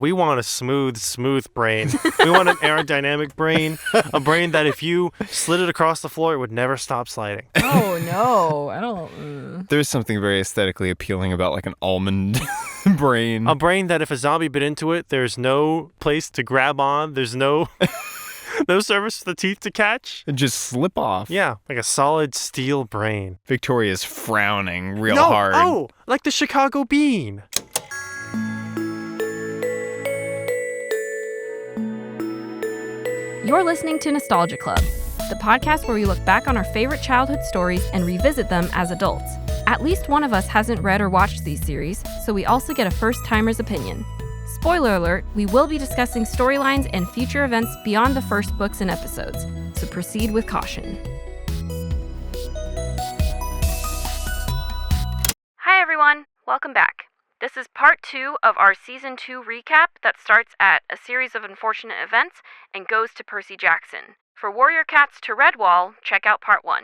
We want a smooth brain. We want an aerodynamic brain, a brain that if you slid it across the floor, it would never stop sliding. Oh, no. I don't... There's something very aesthetically appealing about like an almond brain. A brain that if a zombie bit into it, there's no place to grab on. There's no surface for the teeth to catch. It just slip off. Yeah, like a solid steel brain. Victoria's frowning real hard. Oh, like the Chicago bean. You're listening to Nostalgia Club, the podcast where we look back on our favorite childhood stories and revisit them as adults. At least one of us hasn't read or watched these series, so we also get a first-timer's opinion. Spoiler alert, we will be discussing storylines and future events beyond the first books and episodes, so proceed with caution. Hi everyone, welcome back. This is part 2 of our Season 2 recap that starts at a series of unfortunate events and goes to Percy Jackson. For Warrior Cats to Redwall, check out part 1.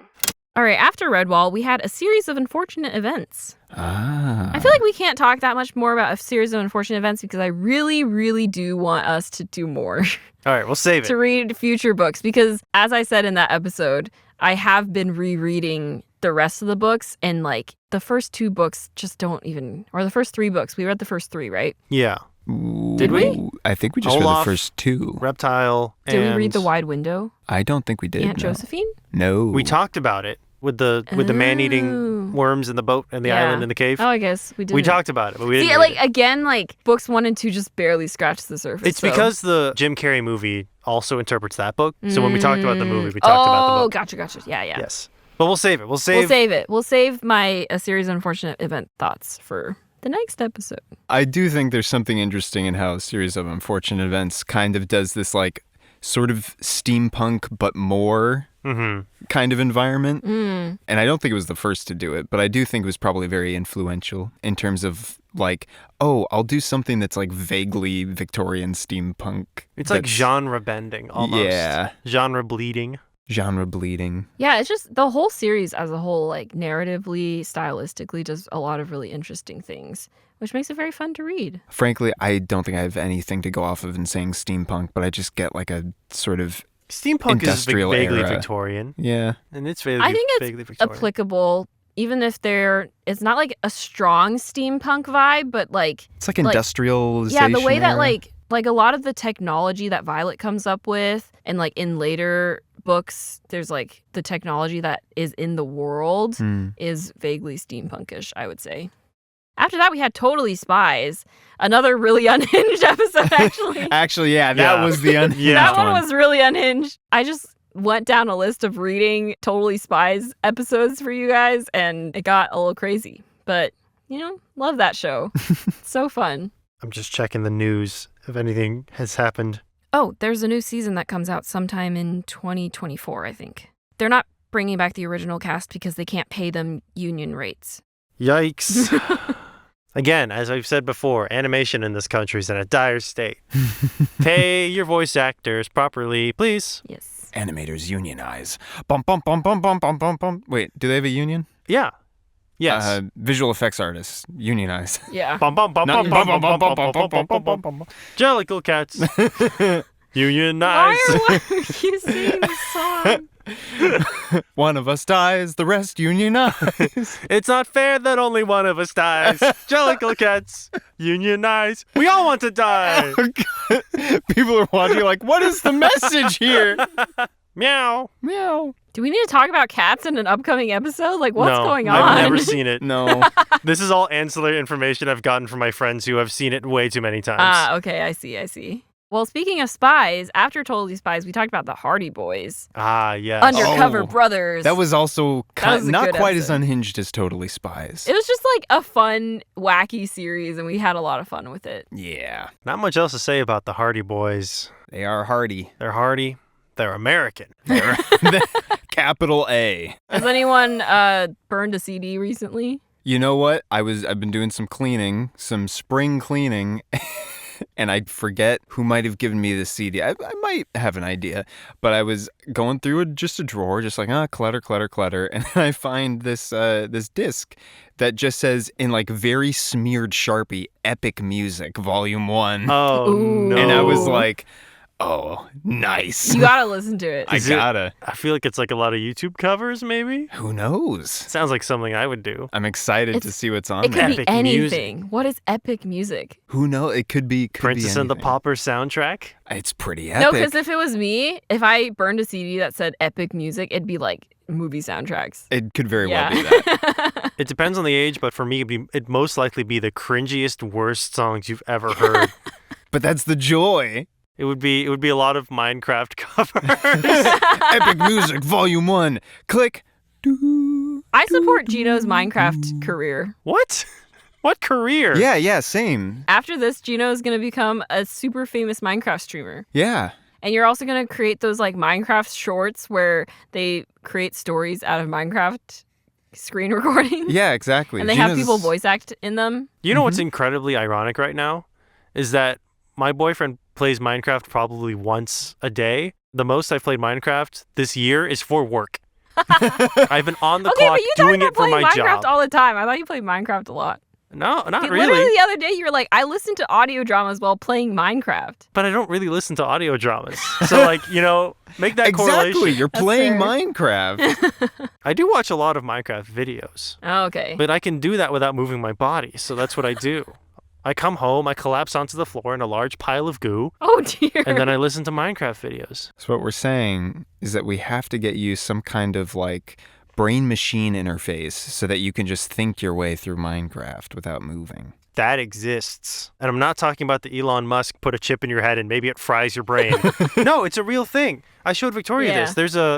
All right, after Redwall, we had a series of unfortunate events. I feel like we can't talk that much more about a series of unfortunate events because I really do want us to do more. All right, we'll save it. To read future books because, as I said in that episode, I have been rereading the rest of the books and like the first 2 books just don't even, or the first 3 books. We read the first 3, right? Yeah. Did we? I think we just read the first 2. Reptile. Did we read The Wide Window? I don't think we did. Aunt Josephine? No. We talked about it with the man-eating worms in the boat and the island in the cave. Oh, I guess we did. We talked about it, but we didn't. See, like again, like books 1 and 2 just barely scratched the surface. It's because the Jim Carrey movie also interprets that book. So when we talked about the movie, we talked about the book. Oh, gotcha. Yeah. Yes. But we'll save it. We'll save it. We'll save my A Series of Unfortunate Event thoughts for the next episode. I do think there's something interesting in how A Series of Unfortunate Events kind of does this like sort of steampunk but more kind of environment. And I don't think it was the first to do it, but I do think it was probably very influential in terms of like, oh, I'll do something that's like vaguely Victorian steampunk. It's like genre bending almost. Yeah. Genre bleeding. Yeah, it's just the whole series as a whole, like narratively, stylistically, does a lot of really interesting things, which makes it very fun to read. Frankly, I don't think I have anything to go off of in saying steampunk, but I just get like a sort of steampunk industrial is vaguely era. Victorian. Yeah. And it's vaguely, I think it's vaguely Victorian. applicable, even if it's not like a strong steampunk vibe, but like... It's like industrialization. Yeah, the way that era. like a lot of the technology that Violet comes up with, and like in later books, there's like the technology that is in the world is vaguely steampunkish, I would say. After that, we had Totally Spies, another really unhinged episode, actually. Actually, yeah, that was the unhinged That one was really unhinged. I just went down a list of reading Totally Spies episodes for you guys, and it got a little crazy. But, love that show. It's so fun. I'm just checking the news if anything has happened. Oh, there's a new season that comes out sometime in 2024, I think. They're not bringing back the original cast because they can't pay them union rates. Yikes. Again, as I've said before, animation in this country is in a dire state. Pay your voice actors properly, please. Yes. Animators unionize. Bum, bum, bum, bum, bum, bum, bum, bum. Wait, do they have a union? Yeah. Yes. Visual effects artists unionize. Yeah. Bum, bum, bum, bum, bum, bum, bum, bum, bum, bum, bum, bum, bum. Jellicle cats. Unionize. Why are you singing this song? One of us dies, the rest unionize. It's not fair that only one of us dies. Jellicle cats. Unionize. We all want to die. People are watching like, what is the message here? Meow. Meow. Do we need to talk about cats in an upcoming episode? Like, what's going on? I've never seen it. No. This is all ancillary information I've gotten from my friends who have seen it way too many times. Okay, I see. Well, speaking of spies, after Totally Spies, we talked about the Hardy Boys. Yes. Undercover Brothers. That was also not quite as episode. unhinged as Totally Spies. It was just like a fun, wacky series, and we had a lot of fun with it. Yeah. Not much else to say about the Hardy Boys. They are hardy. They're hardy. They're American. They're capital A. Has anyone burned a CD recently? You know what? I've been doing some cleaning, some spring cleaning. and I forget who might have given me the CD. I might have an idea, but I was going through just a drawer, just like, clutter, clutter, clutter. And then I find this disc that just says in like very smeared Sharpie, Epic Music, Volume 1. Oh, Ooh. no. And I was like, oh, nice. You gotta listen to it. I gotta. I feel like it's like a lot of YouTube covers, maybe? Who knows? Sounds like something I would do. I'm excited to see what's on It there. could be Epic anything. music. What is epic music? Who knows? It could be Princess and the anything. Pauper soundtrack? It's pretty No, epic. because if it was me, if I burned a CD that said epic music, it'd be like movie soundtracks. It could very well be Yeah. that. It depends on the age, but for me, it'd most likely be the cringiest, worst songs you've ever heard. But that's the joy. It would be a lot of Minecraft covers. Epic Music, Volume 1. Click. I support Jino's Minecraft career. What? What career? Yeah, same. After this, Jino is going to become a super famous Minecraft streamer. Yeah. And you're also going to create those like Minecraft shorts where they create stories out of Minecraft screen recordings. Yeah, exactly. And they have people voice act in them. You know what's incredibly ironic right now? Is that my boyfriend plays Minecraft probably once a day. The most I've played Minecraft this year is for work. I've been on the clock but you doing talk it about for playing my Minecraft job. all the time. I thought you played Minecraft a lot. No, not Literally really. the other day, you were like, I listened to audio dramas while playing Minecraft. But I don't really listen to audio dramas. So, like, make that Exactly. correlation. You're That's playing fair. Minecraft. I do watch a lot of Minecraft videos, Oh, okay. but I can do that without moving my body. So that's what I do. I come home, I collapse onto the floor in a large pile of goo, Oh, dear. and then I listen to Minecraft videos. So what we're saying is that we have to get you some kind of like brain machine interface so that you can just think your way through Minecraft without moving. That exists. And I'm not talking about the Elon Musk put a chip in your head and maybe it fries your brain. No, it's a real thing. I showed Victoria Yeah. this.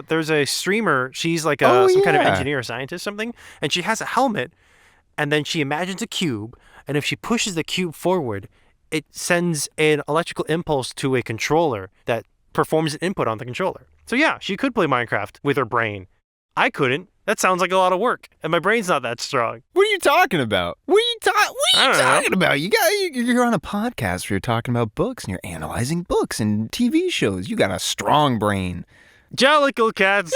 There's a streamer. She's like some kind of engineer or scientist or something. And she has a helmet. And then she imagines a cube. And if she pushes the cube forward, it sends an electrical impulse to a controller that performs an input on the controller. So yeah, she could play Minecraft with her brain. I couldn't. That sounds like a lot of work. And my brain's not that strong. What are you talking about? What are I you don't know. talking about? You're on a podcast where you're talking about books and you're analyzing books and TV shows. You got a strong brain. Jellicle cats.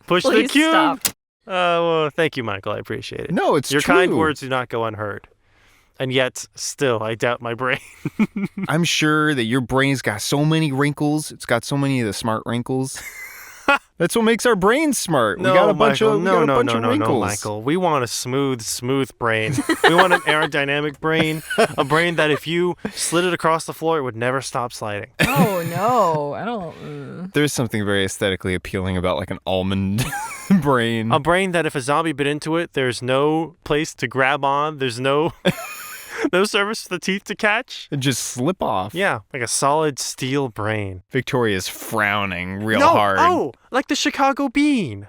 Push the Please cube. stop. Well, thank you, Michael. I appreciate it. No, it's Your true. kind words do not go unheard. And yet, still, I doubt my brain. I'm sure that your brain's got so many wrinkles. It's got so many of the smart wrinkles. That's what makes our brains smart. We got a bunch Michael, of no, wrinkles. no, Michael. We want a smooth brain. We want an aerodynamic brain, a brain that if you slid it across the floor, it would never stop sliding. Oh, no. I don't... There's something very aesthetically appealing about like an almond brain. A brain that if a zombie bit into it, there's no place to grab on. There's no surface for the teeth to catch. It just slip off. Yeah, like a solid steel brain. Victoria's frowning real No, hard. oh, like the Chicago bean.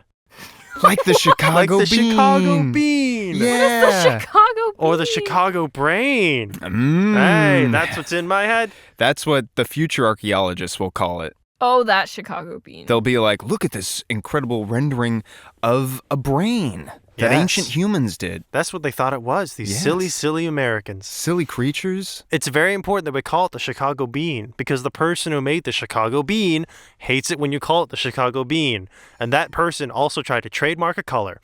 Like the Chicago Like the bean. Chicago bean. Yeah. The Chicago Or the bean. Chicago brain. Mm. Hey, that's what's in my head. That's what the future archaeologists will call it. Oh, that Chicago bean. They'll be like, look at this incredible rendering of a brain that Yes. ancient humans did. That's what they thought it was. These Yes. silly Americans. Silly creatures. It's very important that we call it the Chicago bean because the person who made the Chicago bean hates it when you call it the Chicago bean. And that person also tried to trademark a color.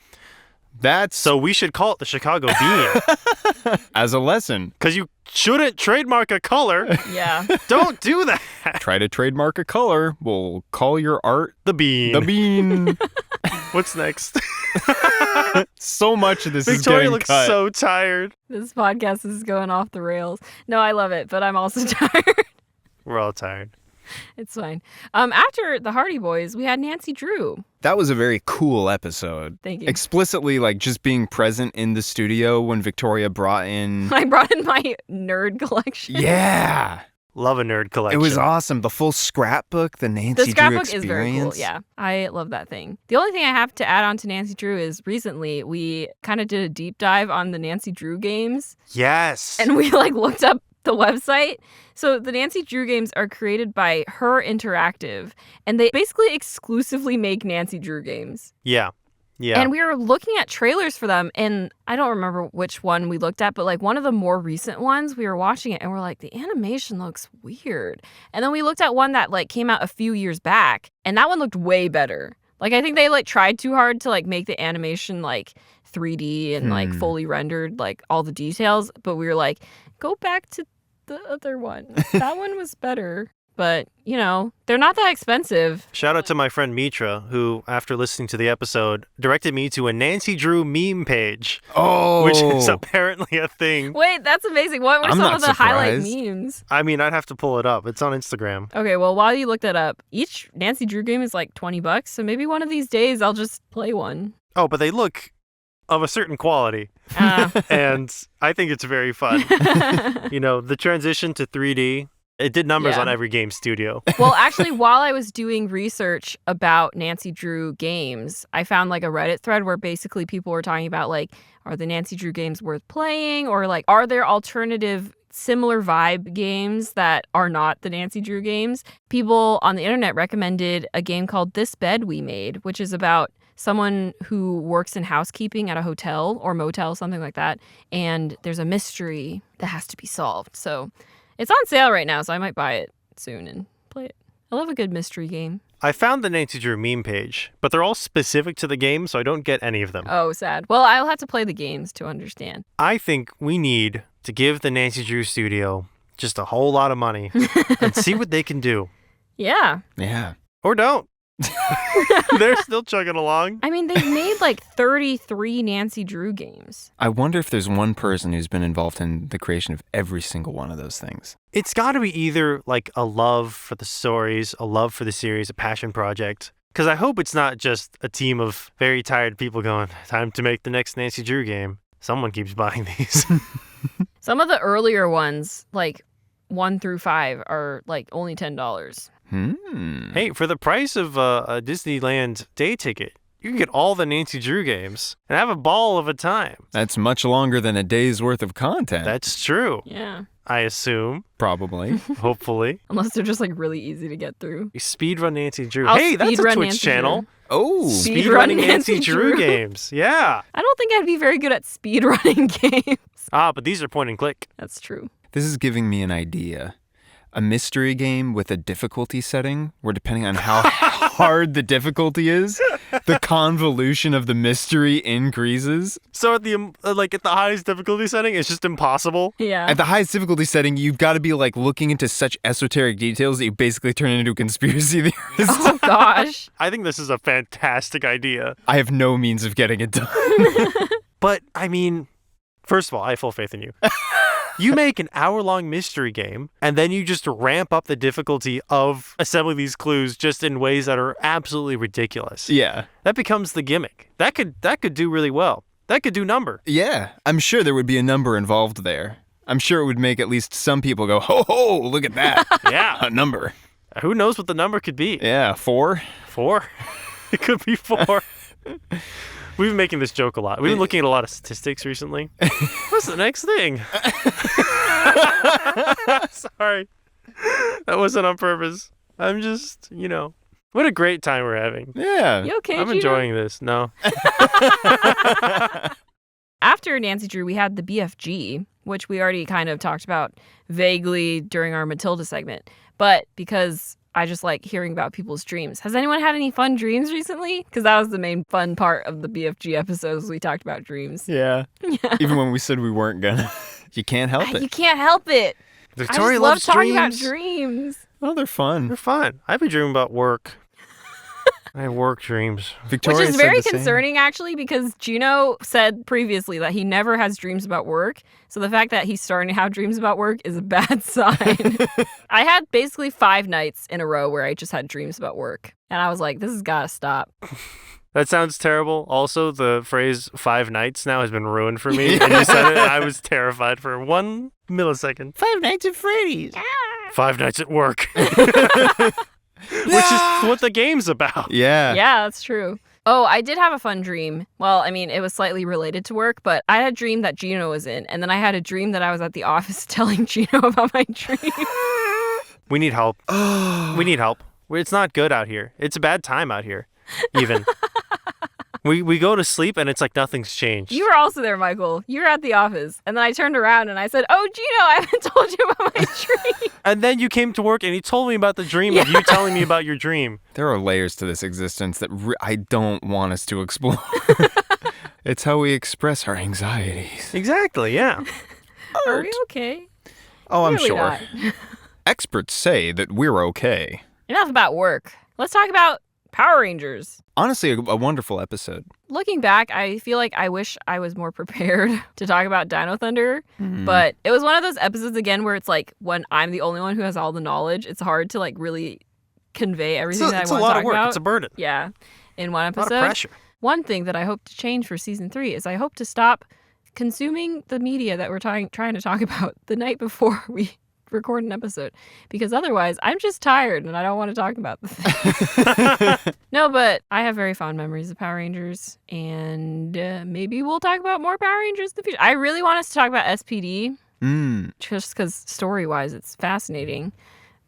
That's So we should call it the Chicago bean as a lesson. because you shouldn't trademark a color. Yeah. Don't do that. Try to trademark a color. We'll call your art The bean. the bean. What's next? So much of this is Victoria getting looks cut. so tired. This podcast is going off the rails. No, I love it, but I'm also tired. We're all tired. It's fine. After the Hardy Boys, we had Nancy Drew. That was a very cool episode. Thank you. Explicitly, like, just being present in the studio when Victoria brought in... I brought in my nerd collection. Yeah! Love a nerd collection. It was awesome. The full scrapbook, the Nancy The Drew scrapbook experience. is very cool. Yeah, I love that thing. The only thing I have to add on to Nancy Drew is recently we kind of did a deep dive on the Nancy Drew games, Yes. and we like looked up the website. So the Nancy Drew games are created by Her Interactive, and they basically exclusively make Nancy Drew games. Yeah. Yeah. And we were looking at trailers for them, and I don't remember which one we looked at, but like one of the more recent ones, we were watching it and we're like, the animation looks weird. And then we looked at one that like came out a few years back, and that one looked way better. Like I think they like tried too hard to like make the animation like 3D and like fully rendered like all the details, but we were like, go back to the other one. That one was better. But, you know, they're not that expensive. Shout out to my friend Mitra, who, after listening to the episode, directed me to a Nancy Drew meme page. Oh! Which is apparently a thing. Wait, that's amazing. What were some of the highlight memes? I mean, I'd have to pull it up. It's on Instagram. Okay, well, while you look that up, each Nancy Drew game is like $20, so maybe one of these days I'll just play one. Oh, but they look of a certain quality. And I think it's very fun. You know, the transition to 3D... It did numbers on every game studio. Well, actually, while I was doing research about Nancy Drew games, I found like a Reddit thread where basically people were talking about like, are the Nancy Drew games worth playing? Or like, are there alternative similar vibe games that are not the Nancy Drew games? People on the internet recommended a game called This Bed We Made, which is about someone who works in housekeeping at a hotel or motel, something like that. And there's a mystery that has to be solved. So... it's on sale right now, so I might buy it soon and play it. I love a good mystery game. I found the Nancy Drew meme page, but they're all specific to the game, so I don't get any of them. Oh, sad. Well, I'll have to play the games to understand. I think we need to give the Nancy Drew studio just a whole lot of money and see what they can do. Yeah. Yeah. Or don't. They're still chugging along. I mean, they've made like 33 Nancy Drew games. I wonder if there's one person who's been involved in the creation of every single one of those things. It's got to be either like a love for the stories, a love for the series, a passion project. Because I hope it's not just a team of very tired people going, time to make the next Nancy Drew game. Someone keeps buying these. Some of the earlier ones, like 1 through 5, are like only $10. Hey, for the price of a Disneyland day ticket, you can get all the Nancy Drew games and have a ball of a time. That's much longer than a day's worth of content. That's true. Yeah. I assume. Probably. Hopefully. Unless they're just like really easy to get through. Speedrun Nancy Drew. I'll Hey, that's a speedrun Twitch Nancy channel. Drew. Oh. Speedrunning Nancy Drew games. Yeah. I don't think I'd be very good at speedrunning games. But these are point and click. That's true. This is giving me an idea. A mystery game with a difficulty setting where depending on how hard the difficulty is, the convolution of the mystery increases. So at the highest difficulty setting, it's just impossible. Yeah. At the highest difficulty setting, you've got to be like looking into such esoteric details that you basically turn into a conspiracy theorist. Oh gosh. I think this is a fantastic idea. I have no means of getting it done. But I mean, first of all, I have full faith in you. You make an hour-long mystery game, and then you just ramp up the difficulty of assembling these clues just in ways that are absolutely ridiculous. Yeah. That becomes the gimmick. That could do really well. That could do number. Yeah. I'm sure there would be a number involved there. I'm sure it would make at least some people go, ho, ho, look at that. Yeah. A number. Who knows what the number could be? Yeah, 4? 4? It could be 4. We've been making this joke a lot. We've been looking at a lot of statistics recently. What's the next thing? Sorry. That wasn't on purpose. I'm just, what a great time we're having. Yeah. You okay, I'm Jino? enjoying this. No. After Nancy Drew, we had the BFG, which we already kind of talked about vaguely during our Matilda segment. But because I just like hearing about people's dreams. Has anyone had any fun dreams recently? Because that was the main fun part of the BFG episodes. We talked about dreams. Yeah. Even when we said we weren't gonna. You can't help it. You can't help it. Victoria I loves just love talking dreams. about dreams. Oh, they're fun. They're fun. I've been dreaming about work. I have work dreams. Victoria Which is said very the same. concerning, actually, because Jino said previously that he never has dreams about work. So the fact that he's starting to have dreams about work is a bad sign. I had basically 5 nights in a row where I just had dreams about work. And I was like, this has got to stop. That sounds terrible. Also, the phrase 5 nights now has been ruined for me. And you said it, and I was terrified for 1 millisecond. 5 Nights at Freddy's. 5 nights at work. Which is what the game's about. Yeah. Yeah, that's true. Oh, I did have a fun dream. Well, I mean, it was slightly related to work, but I had a dream that Jino was in. And then I had a dream that I was at the office telling Jino about my dream. We need help. We need help. It's not good out here. It's a bad time out here, even. We go to sleep and it's like nothing's changed. You were also there, Michael. You were at the office. And then I turned around and I said, oh, Jino, I haven't told you about my dream. And then you came to work and you told me about the dream of you telling me about your dream. There are layers to this existence that I don't want us to explore. It's how we express our anxieties. Exactly, yeah. Are we okay? Oh, I'm Really sure. not. Experts say that we're okay. Enough about work. Let's talk about Power Rangers. Honestly, a wonderful episode. Looking back, I feel like I wish I was more prepared to talk about Dino Thunder, but it was one of those episodes again where it's like when I'm the only one who has all the knowledge, it's hard to like really convey everything that I want to talk about. It's a lot of work. It's a burden. Yeah, in one episode. A lot of pressure. One thing that I hope to change for season 3 is I hope to stop consuming the media that we're trying to talk about the night before we record an episode, because otherwise I'm just tired and I don't want to talk about the thing. No, but I have very fond memories of Power Rangers, and maybe we'll talk about more Power Rangers in the future. I really want us to talk about SPD, just because story-wise it's fascinating.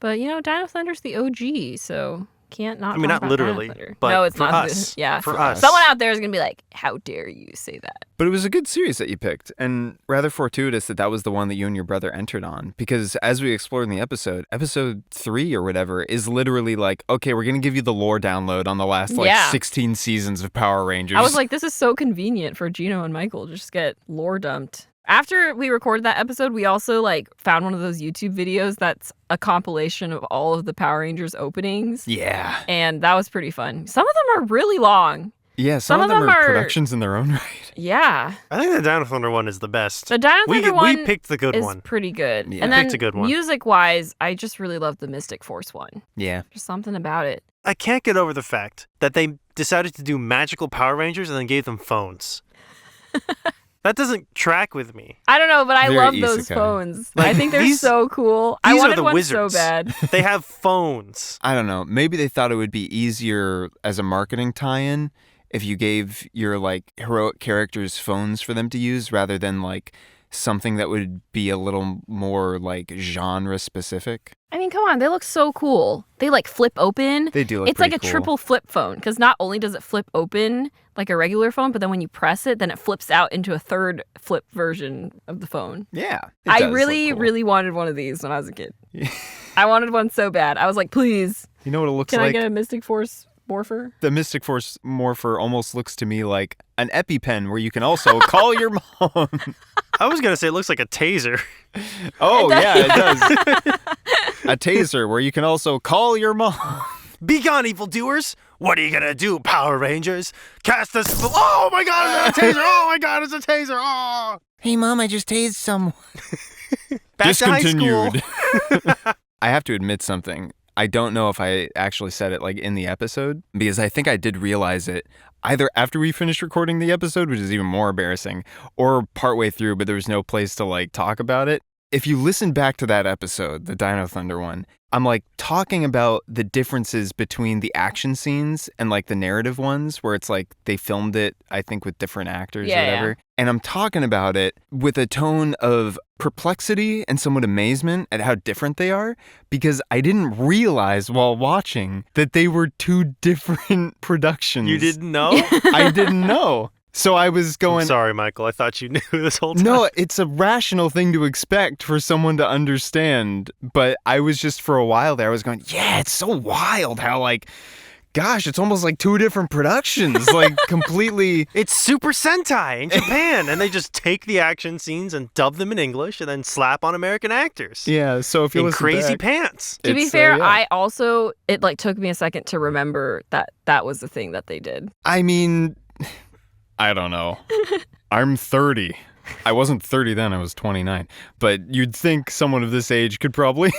But, you know, Dino Thunder's the OG, so can't not. I mean, talk not about literally, Dino Thunder. but no, it's for not. us. Yeah, For us. Someone out there is going to be like, how dare you say that? But it was a good series that you picked, and rather fortuitous that was the one that you and your brother entered on, because as we explored in the episode 3 or whatever is literally like, okay, we're going to give you the lore download on the last 16 seasons of Power Rangers. I was like, this is so convenient for Jino and Michael to just get lore dumped. After we recorded that episode, we also like found one of those YouTube videos that's a compilation of all of the Power Rangers openings. Yeah. And that was pretty fun. Some of them are really long. Yeah, some of them are productions in their own right. Yeah. I think the Dino Thunder one is the best. The Dino Thunder one we picked the good is one. pretty good. Yeah. And We then picked a good one. music-wise, I just really love the Mystic Force one. Yeah. There's something about it. I can't get over the fact that they decided to do magical Power Rangers and then gave them phones. That doesn't track with me. I don't know, but I Very love those isekai. phones. Like, I think they're these- so cool. I these are wanted the one wizards. so bad. They have phones. I don't know. Maybe they thought it would be easier as a marketing tie-in if you gave your like heroic characters phones for them to use rather than like something that would be a little more like genre specific. I mean, come on, they look so cool. They like flip open. They do look It's like a pretty cool. triple flip phone, because not only does it flip open like a regular phone, but then when you press it, then it flips out into a third flip version of the phone. Yeah. I really wanted one of these when I was a kid. I wanted one so bad. I was like, please, You know what it looks can like? I get a Mystic Force morpher? The Mystic Force morpher almost looks to me like an EpiPen where you can also call your mom. I was going to say it looks like a taser. Oh, yeah, it does. A taser where you can also call your mom. Be gone, evildoers! What are you going to do, Power Rangers? Cast a spell. Oh my god, it's a taser! Oh my god, it's a taser! Oh! Hey, Mom, I just tased someone. Back to high school. I have to admit something. I don't know if I actually said it like in the episode, because I think I did realize it either after we finished recording the episode, which is even more embarrassing, or partway through, but there was no place to like talk about it. If you listen back to that episode, the Dino Thunder one, I'm like talking about the differences between the action scenes and like the narrative ones where it's like they filmed it, I think, with different actors or whatever. Yeah. And I'm talking about it with a tone of perplexity and somewhat amazement at how different they are, because I didn't realize while watching that they were two different productions. You didn't know? I didn't know. So I was going, I'm sorry, Michael. I thought you knew this whole time. no, it's a rational thing to expect for someone to understand. But I was just, for a while there, I was going, yeah, it's so wild how like, gosh, it's almost like two different productions, like completely. It's Super Sentai in Japan, and they just take the action scenes and dub them in English and then slap on American actors. Yeah, so if you in listen crazy back, pants. To be it's, fair, yeah. I also, it like took me a second to remember that was the thing that they did. I mean, I don't know. I'm 30. I wasn't 30 then, I was 29. But you'd think someone of this age could probably,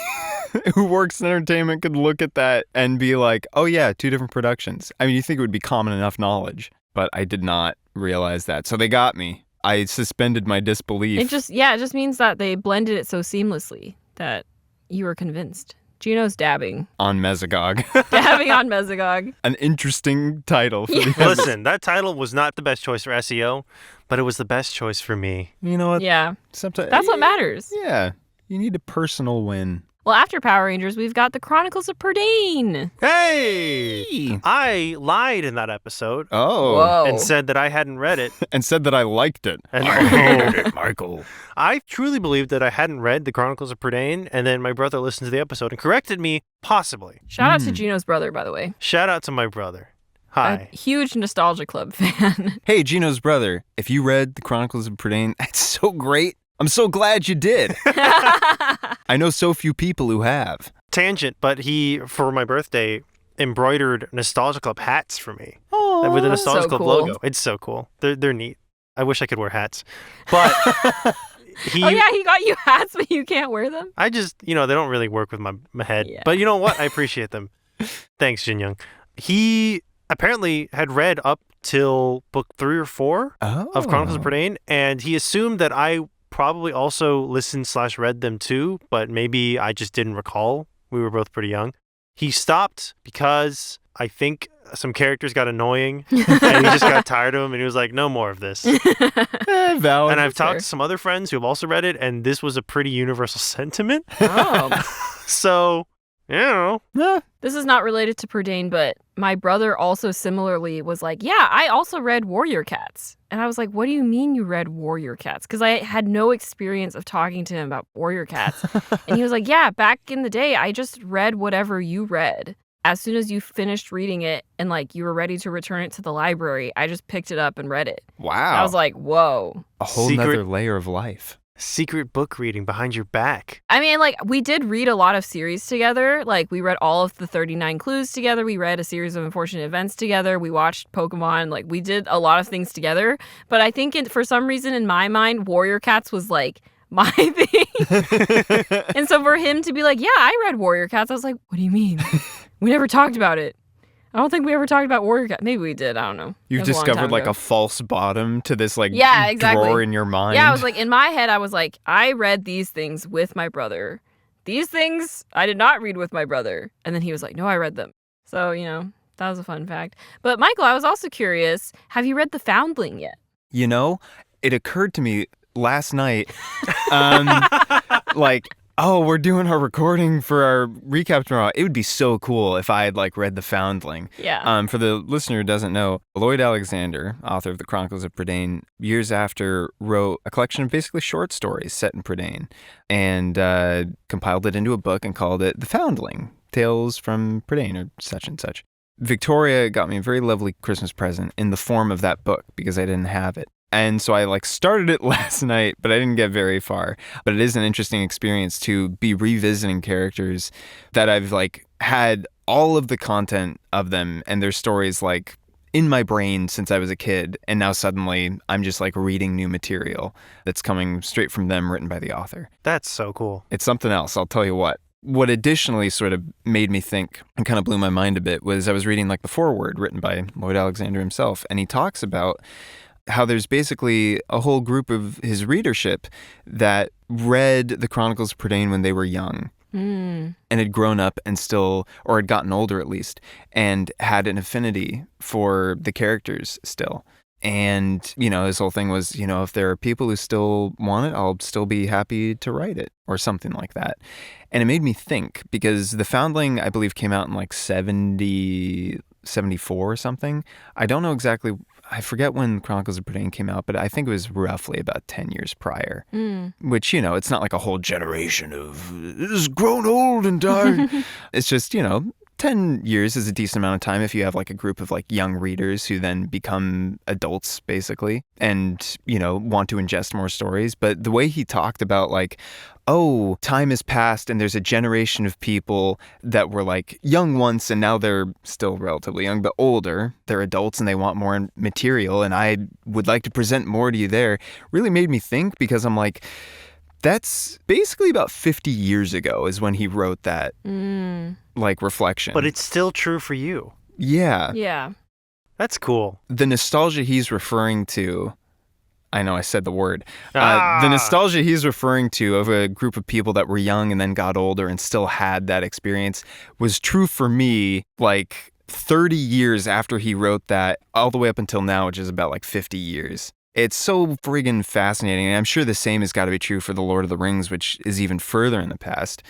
who works in entertainment, could look at that and be like, oh yeah, two different productions. I mean, you think it would be common enough knowledge, but I did not realize that. So they got me. I suspended my disbelief. It just means that they blended it so seamlessly that you were convinced. Gino's dabbing. On Mesogog. Dabbing on Mesogog. An interesting title for the episode. Listen, that title was not the best choice for SEO, but it was the best choice for me. You know what? Yeah. Sometimes That's what matters. Yeah. You need a personal win. Well, after Power Rangers, we've got the Chronicles of Prydain. Hey! I lied in that episode. Oh. Whoa. And said that I hadn't read it. And said that I liked it. And I hated it, Michael. I truly believed that I hadn't read the Chronicles of Prydain, and then my brother listened to the episode and corrected me, possibly. Shout out to Jino's brother, by the way. Shout out to my brother. Hi. A huge Nostalgia Club fan. Hey, Jino's brother, if you read the Chronicles of Prydain, that's so great. I'm so glad you did. I know so few people who have. Tangent, but he, for my birthday, embroidered Nostalgia Club hats for me. Oh, with the Nostalgia so Club cool. logo. It's so cool. They're neat. I wish I could wear hats. But he got you hats, but you can't wear them? I just, they don't really work with my head. Yeah. But you know what? I appreciate them. Thanks, Jin Young. He apparently had read up till book 3 or 4 of Chronicles of Prydain, and he assumed that I probably also listened/read them too, but maybe I just didn't recall. We were both pretty young. He stopped because I think some characters got annoying and he just got tired of them and he was like, no more of this. Valid. And I've talked to some other friends who have also read it, and this was a pretty universal sentiment. Oh. So, This is not related to Prydain, but my brother also similarly was like, yeah, I also read Warrior Cats. And I was like, what do you mean you read Warrior Cats? Because I had no experience of talking to him about Warrior Cats. And he was like, yeah, back in the day, I just read whatever you read. As soon as you finished reading it and like you were ready to return it to the library, I just picked it up and read it. Wow. I was like, whoa. A whole nother layer of life. secret book reading behind your back. I mean, like, we did read a lot of series together. Like, we read all of the 39 Clues together. We read a series of unfortunate events together. We watched Pokemon. Like, we did a lot of things together. But I think for some reason in my mind, Warrior Cats was like my thing. And so for him to be like, yeah, I read Warrior Cats, I was like, what do you mean? We never talked about it. I don't think we ever talked about Warrior Cats. Maybe we did. I don't know. You've discovered like a false bottom to this like exactly. drawer in your mind. Yeah, I was like, in my head, I was like, I read these things with my brother. These things I did not read with my brother. And then he was like, no, I read them. So, you know, that was a fun fact. But Michael, I was also curious, have you read The Foundling yet? You know, it occurred to me last night, like, oh, we're doing our recording for our recap tomorrow. It would be so cool if I had like read The Foundling. Yeah. For the listener who doesn't know, Lloyd Alexander, author of the Chronicles of Prydain, years after wrote a collection of basically short stories set in Prydain and compiled it into a book and called it The Foundling, Tales from Prydain or such and such. Victoria got me a very lovely Christmas present in the form of that book because I didn't have it. And so I like started it last night, but I didn't get very far. But it is an interesting experience to be revisiting characters that I've like had all of the content of them and their stories like in my brain since I was a kid. And now suddenly I'm just like reading new material that's coming straight from them, written by the author. That's so cool. It's something else, I'll tell you what. What additionally sort of made me think and kind of blew my mind a bit was I was reading like the foreword written by Lloyd Alexander himself. And he talks about how there's basically a whole group of his readership that read the Chronicles of Prydain when they were young and had grown up and still, or had gotten older at least, and had an affinity for the characters still. And, you know, his whole thing was, you know, if there are people who still want it, I'll still be happy to write it or something like that. And it made me think because The Foundling, I believe, came out in like 74 or something. I don't know exactly. I forget when Chronicles of Prydain came out, but I think it was roughly about 10 years prior, which, you know, it's not like a whole generation of is grown old and died. It's just, you know, 10 years is a decent amount of time if you have like a group of like young readers who then become adults basically and, you know, want to ingest more stories. But the way he talked about like, oh, time has passed and there's a generation of people that were like young once and now they're still relatively young, but older. They're adults and they want more material and I would like to present more to you there really made me think because I'm like, that's basically about 50 years ago is when he wrote that like reflection. But it's still true for you. Yeah. Yeah. That's cool. The nostalgia he's referring to, I know I said the word, the nostalgia he's referring to of a group of people that were young and then got older and still had that experience was true for me like 30 years after he wrote that all the way up until now, which is about like 50 years. It's so friggin' fascinating, and I'm sure the same has got to be true for The Lord of the Rings, which is even further in the past,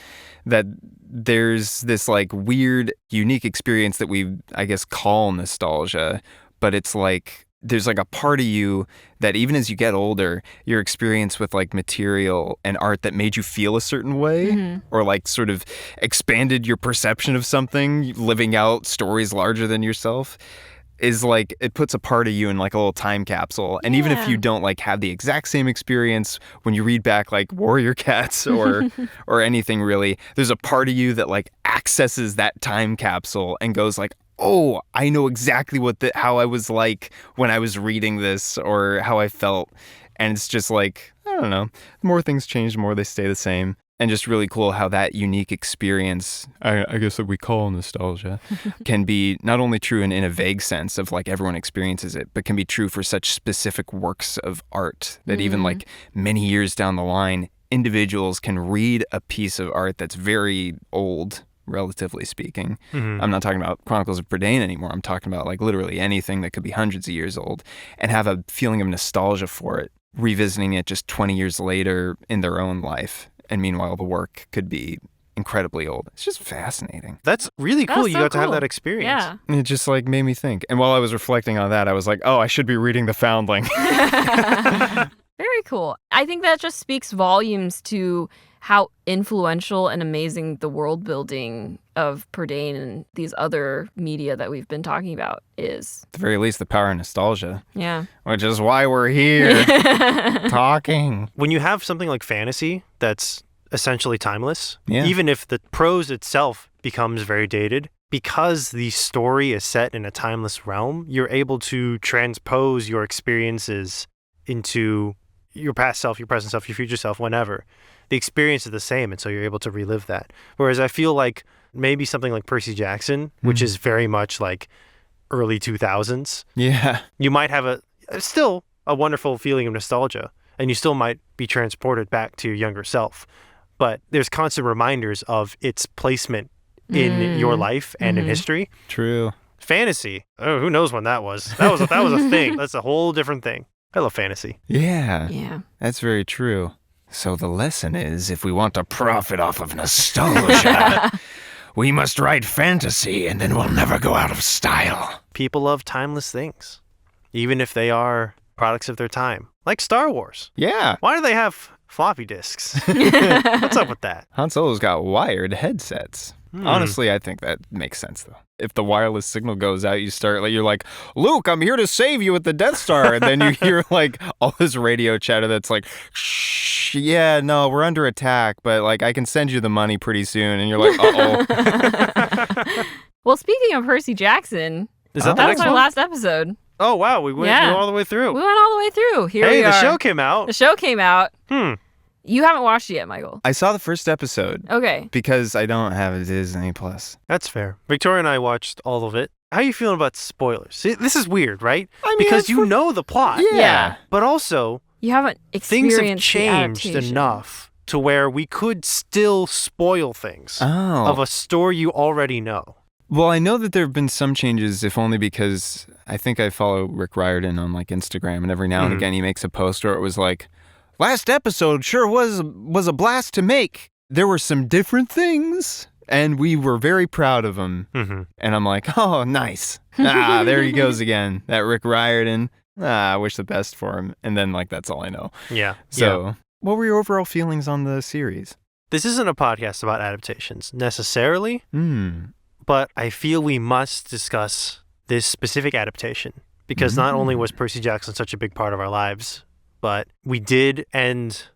that there's this like weird, unique experience that we, I guess, call nostalgia, but it's like there's like a part of you that even as you get older, your experience with like material and art that made you feel a certain way or like sort of expanded your perception of something, living out stories larger than yourself, is like it puts a part of you in like a little time capsule. And even if you don't like have the exact same experience when you read back like Warrior Cats or or anything really, there's a part of you that like accesses that time capsule and goes like, oh, I know exactly how I was like when I was reading this or how I felt. And it's just like, I don't know, the more things change, the more they stay the same. And just really cool how that unique experience, I guess that we call nostalgia, can be not only true in a vague sense of like everyone experiences it, but can be true for such specific works of art that even like many years down the line, individuals can read a piece of art that's very old, relatively speaking. I'm not talking about Chronicles of Prydain anymore. I'm talking about like literally anything that could be hundreds of years old and have a feeling of nostalgia for it, revisiting it just 20 years later in their own life. And meanwhile, the work could be incredibly old. It's just fascinating. That's really cool. You got to have that experience. Yeah. And it just like made me think. And while I was reflecting on that, I was like, oh, I should be reading The Foundling. Very cool. I think that just speaks volumes to how influential and amazing the world building of Prydain and these other media that we've been talking about is. At the very least, the power of nostalgia. Yeah. Which is why we're here talking. When you have something like fantasy that's essentially timeless, Yeah. even if the prose itself becomes very dated, because the story is set in a timeless realm, you're able to transpose your experiences into your past self, your present self, your future self, whenever. The experience is the same, and so you're able to relive that. Whereas I feel like maybe something like Percy Jackson, which is very much like early 2000s, Yeah. you might have still a wonderful feeling of nostalgia, and you still might be transported back to your younger self. But there's constant reminders of its placement in your life and in history. True. Fantasy, oh, who knows when that was? That was a thing. That's a whole different thing. I love fantasy. Yeah. Yeah. That's very true. So the lesson is, if we want to profit off of nostalgia, we must write fantasy and then we'll never go out of style. People love timeless things, even if they are products of their time. Like Star Wars. Yeah. Why do they have floppy disks? What's up with that? Han Solo's got wired headsets. Honestly, I think that makes sense, though. If the wireless signal goes out, you're like, Luke, I'm here to save you with the Death Star. And then you hear like all this radio chatter that's like, shh, yeah, no, we're under attack, but like I can send you the money pretty soon. And you're like, uh-oh. Well, speaking of Percy Jackson, Is that the that next was our one? last episode. Oh, wow. We went all the way through. We went all the way through. Here we Hey, are. the show came out. The show came out. You haven't watched it yet, Michael. I saw the first episode. Okay. Because I don't have a Disney Plus. That's fair. Victoria and I watched all of it. How are you feeling about spoilers? See, this is weird, right? I mean, because you know the plot. Yeah. But also, You haven't things experienced have changed the adaptation. enough to where we could still spoil things of a story you already know. Well, I know that there have been some changes, if only because I think I follow Rick Riordan on like Instagram, and every now and again he makes a post where it was like, last episode sure was a blast to make. There were some different things, and we were very proud of them. And I'm like, oh, nice. There he goes again. That Rick Riordan. I wish the best for him. And then like that's all I know. Yeah. So, what were your overall feelings on the series? This isn't a podcast about adaptations necessarily, but I feel we must discuss this specific adaptation because not only was Percy Jackson such a big part of our lives, but we did end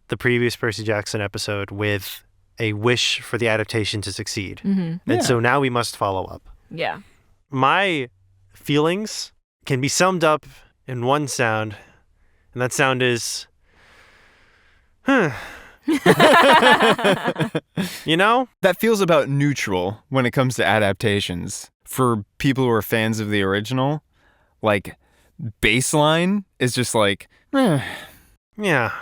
the previous Percy Jackson episode with a wish for the adaptation to succeed. And so now we must follow up. Yeah. My feelings can be summed up in one sound, and that sound is, You know? That feels about neutral when it comes to adaptations. For people who are fans of the original, like, baseline is just like, Yeah.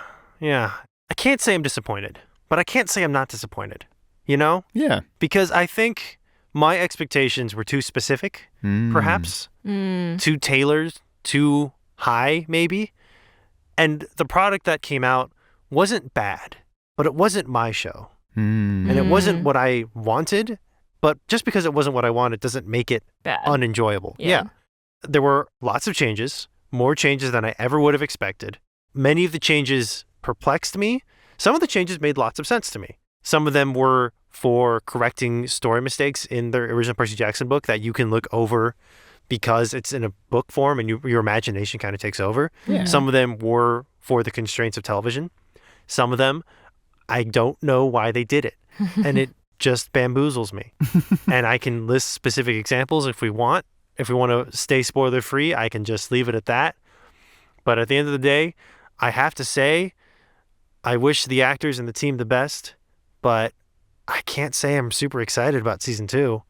I can't say I'm disappointed, but I can't say I'm not disappointed. You know? Yeah. Because I think my expectations were too specific, perhaps. Too tailored, too high, maybe. And the product that came out wasn't bad, but it wasn't my show. And it wasn't what I wanted, but just because it wasn't what I wanted doesn't make it bad. Unenjoyable. Yeah. There were lots of changes, more changes than I ever would have expected. Many of the changes perplexed me. Some of the changes made lots of sense to me. Some of them were for correcting story mistakes in the original Percy Jackson book that you can look over because it's in a book form and your imagination kind of takes over. Yeah. Some of them were for the constraints of television. Some of them, I don't know why they did it. And it just bamboozles me. And I can list specific examples if we want. If we want to stay spoiler free, I can just leave it at that. But at the end of the day, I have to say, I wish the actors and the team the best, but I can't say I'm super excited about season 2.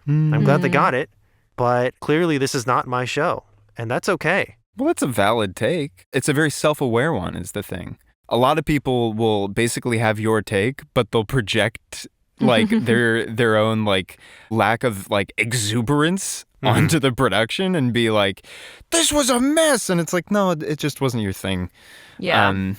I'm glad they got it, but clearly this is not my show, and that's okay. Well, that's a valid take. It's a very self-aware one is the thing. A lot of people will basically have your take, but they'll project like their own like lack of like exuberance onto the production and be like, this was a mess. And it's like, no, it just wasn't your thing. Yeah. And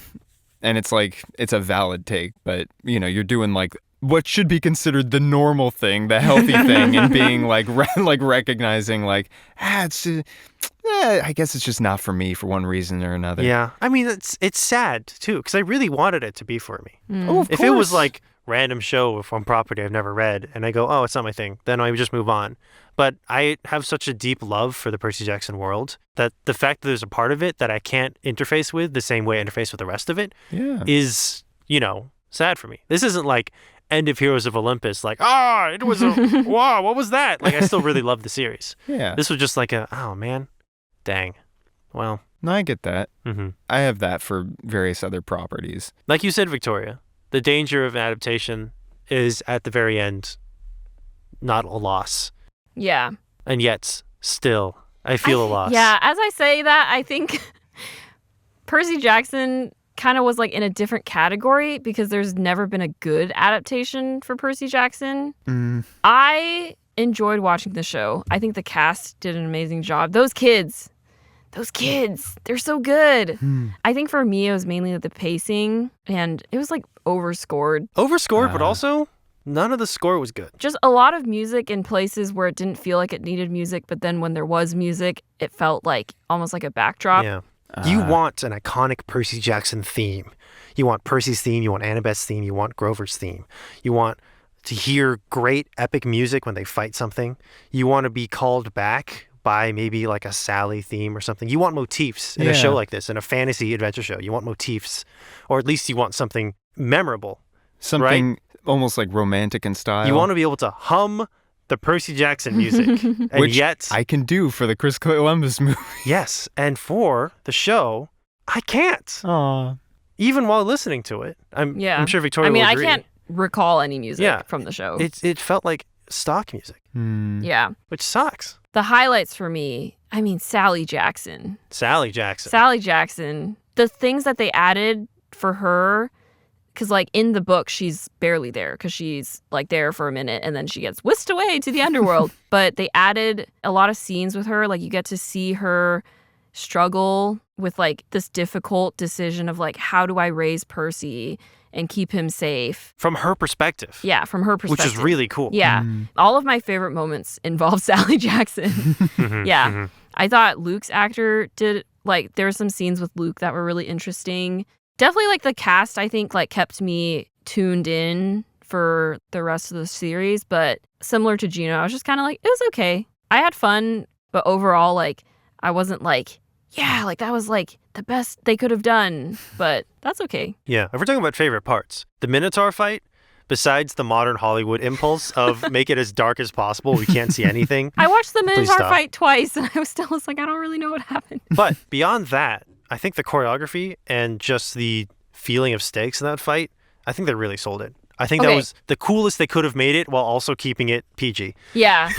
it's like, it's a valid take, but you know, you're doing like what should be considered the normal thing, the healthy thing, and being like, like recognizing like, I guess it's just not for me for one reason or another. Yeah. I mean, it's sad too, because I really wanted it to be for me. Oh, of if course. it was like random show from property I've never read and I go, oh, it's not my thing, then I would just move on. But I have such a deep love for the Percy Jackson world that the fact that there's a part of it that I can't interface with the same way I interface with the rest of it is, you know, sad for me. This isn't like End of Heroes of Olympus, like, it was wow, what was that? Like, I still really love the series. Yeah. This was just like oh, man, dang. Well. No, I get that. I have that for various other properties. Like you said, Victoria, the danger of adaptation is at the very end not a loss. Yeah. And yet, still, I feel a loss. Yeah, as I say that, I think Percy Jackson kind of was like in a different category because there's never been a good adaptation for Percy Jackson. I enjoyed watching the show. I think the cast did an amazing job. Those kids, they're so good. I think for me, it was mainly the pacing, and it was like overscored. But also none of the score was good. Just a lot of music in places where it didn't feel like it needed music, but then when there was music, it felt like almost like a backdrop. Yeah. You want an iconic Percy Jackson theme. You want Percy's theme. You want Annabeth's theme. You want Grover's theme. You want to hear great epic music when they fight something. You want to be called back by maybe like a Sally theme or something. You want motifs in a show like this, in a fantasy adventure show. You want motifs, or at least you want something memorable. Something almost like romantic in style. You want to be able to hum the Percy Jackson music. And which yet I can do for the Chris Columbus movie. Yes, and for the show, I can't. Aww. Even while listening to it. I'm sure Victoria will agree. I can't recall any music from the show. It felt like stock music. Yeah. Which sucks. The highlights for me, Sally Jackson. Sally Jackson. The things that they added for her, because like in the book, she's barely there because she's like there for a minute and then she gets whisked away to the underworld. But they added a lot of scenes with her. Like you get to see her struggle with like this difficult decision of like, how do I raise Percy and keep him safe? From her perspective. Yeah, from her perspective. Which is really cool. Yeah. All of my favorite moments involve Sally Jackson. I thought Luke's actor did, like, there were some scenes with Luke that were really interesting. Definitely, like, the cast, I think, like, kept me tuned in for the rest of the series. But similar to Jino, I was just kind of like, it was okay. I had fun, but overall, like, I wasn't like, yeah, like, that was, like, the best they could have done. But that's okay. Yeah. If we're talking about favorite parts, the Minotaur fight, besides the modern Hollywood impulse of make it as dark as possible, we can't see anything. I watched the Minotaur fight twice, and I was still like, I don't really know what happened. But beyond that, I think the choreography and just the feeling of stakes in that fight, I think they really sold it. I think that was the coolest they could have made it while also keeping it PG. Yeah.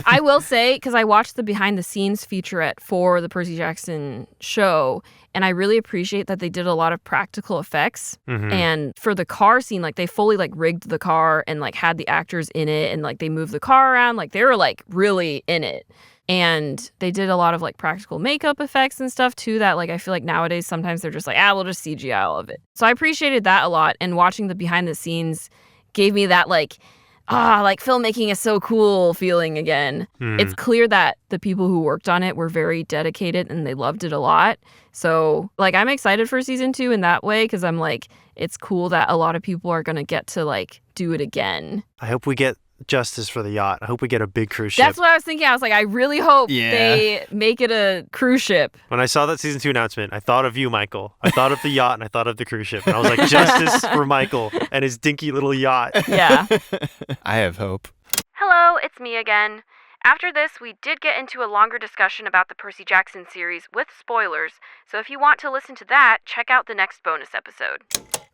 I will say, because I watched the behind the scenes featurette for the Percy Jackson show, And I really appreciate that they did a lot of practical effects. And for the car scene, like they fully like rigged the car and like had the actors in it and like they moved the car around. Like they were like really in it. And they did a lot of like practical makeup effects and stuff too that like I feel like nowadays sometimes they're just like, we'll just CGI all of it. So I appreciated that a lot. And watching the behind the scenes gave me that like filmmaking is so cool feeling again. It's clear that the people who worked on it were very dedicated and they loved it a lot. So like I'm excited for season 2 in that way because I'm like, it's cool that a lot of people are going to get to like do it again. I hope we get justice for the yacht. I hope we get a big cruise ship. That's what I was thinking. I was like, I really hope they make it a cruise ship. When I saw that season 2 announcement, I thought of you, Michael. I thought of the yacht and I thought of the cruise ship. And I was like, justice for Michael and his dinky little yacht. Yeah. I have hope. Hello, it's me again. After this, we did get into a longer discussion about the Percy Jackson series with spoilers, so if you want to listen to that, check out the next bonus episode.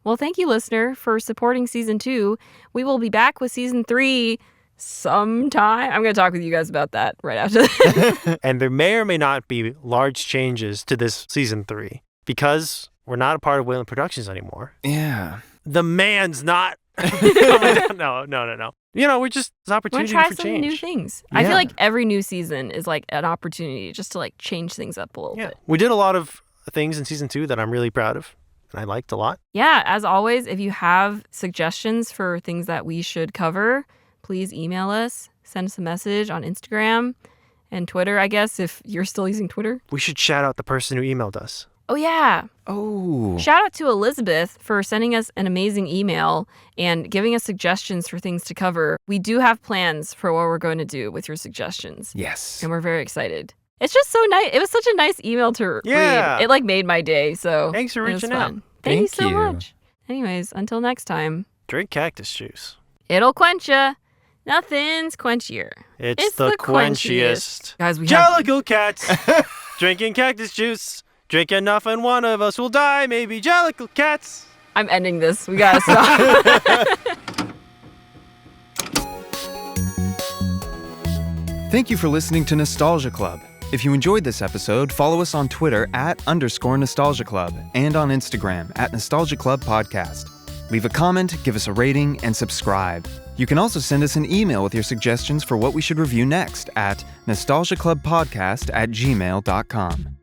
Well, thank you, listener, for supporting Season 2. We will be back with Season 3 sometime. I'm going to talk with you guys about that right after this. And there may or may not be large changes to this Season 3, because we're not a part of Wayland Productions anymore. Yeah. The man's not coming down. No. You know, we're just, it's an opportunity We're gonna for try some change. new things. Yeah. I feel like every new season is like an opportunity just to like change things up a little bit. We did a lot of things in Season 2 that I'm really proud of and I liked a lot. Yeah, as always, if you have suggestions for things that we should cover, please email us, send us a message on Instagram and Twitter, I guess, if you're still using Twitter. We should shout out the person who emailed us. Oh, yeah. Oh. Shout out to Elizabeth for sending us an amazing email and giving us suggestions for things to cover. We do have plans for what we're going to do with your suggestions. Yes. And we're very excited. It's just so nice. It was such a nice email to read. It like made my day. So thanks for reaching out. Thank you so much. Anyways, until next time. Drink cactus juice. It'll quench ya. Nothing's quenchier. It's the quenchiest. Guys, we have... Jellicle cats drinking cactus juice. Drink enough and one of us will die. Maybe Jellicle cats. I'm ending this. We gotta stop. Thank you for listening to Nostalgia Club. If you enjoyed this episode, follow us on Twitter @_Nostalgia Club and on Instagram @Nostalgia Club Podcast. Leave a comment, give us a rating, and subscribe. You can also send us an email with your suggestions for what we should review next at nostalgiaclubpodcast@gmail.com.